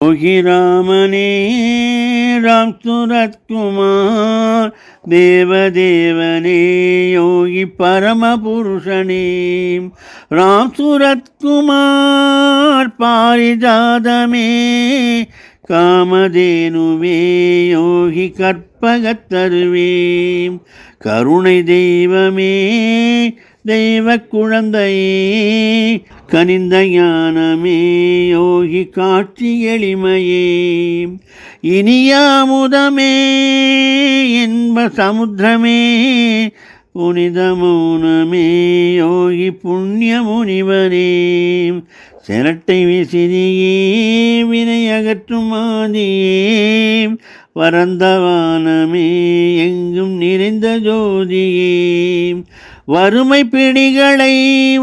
योगी रामने राम सूरत कुमार देवदेवने योगी परम पुरुषने राम सूरत कुमार पारिजातमे कामधेनुवे योगी கற்பகத்தருவே கருணை தெய்வமே தெய்வ குழந்தையே கனிந்த ஞானமே யோகி காட்சி எளிமையே இனியாமுதமே என்ப சமுத்திரமே புனித மௌனமே யோகி புண்ணிய முனிவனே சிரட்டை விசிறியே வினை அகற்றும் மாதியே பரந்தவானமே எங்கும் நிறைந்த ஜோதியே வறுமை பிடிகளை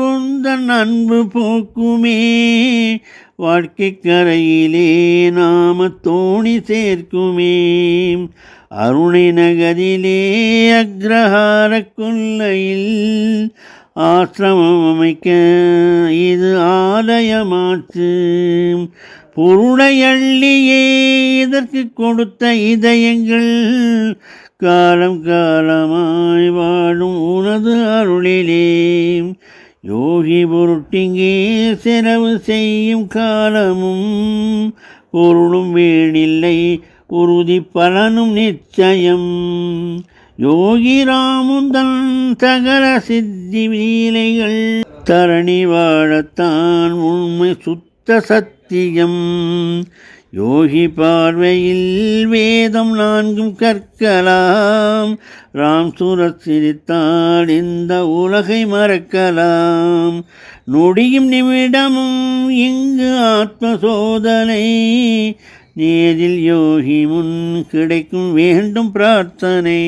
உந்தன் அன்பு போக்குமே வாழ்க்கை கரையிலே நாம தோணி சேர்க்குமே அருணை நகரிலே அக்ரஹார கொல்லையில் ஆசிரமம் அமைக்க இது ஆலயமாச்சு பொருளை அள்ளியே இதற்கு கொடுத்த இதயங்கள் காலம் காலமாய் வாழும் உனது அருளிலே யோகி பொருட்டிங்கே செலவு செய்யும் காலமும் பொருளும் வீணில்லை உறுதி பலனும் நிச்சயம் யோகி ராமுந்தன் சகல சித்தி வீலைகள் தரணி வாழத்தான் உண்மை சுத்த சத்தியம் யோகி பார்வையில் வேதம் நான்கும் கற்கலாம் ராம் சூரத் சிரித்தால் இந்த உலகை மறக்கலாம் நொடியும் நிமிடமும் இங்கு ஆத்ம சோதனை நேரில் யோகி முன் கிடைக்கும் வேண்டும் பிரார்த்தனை.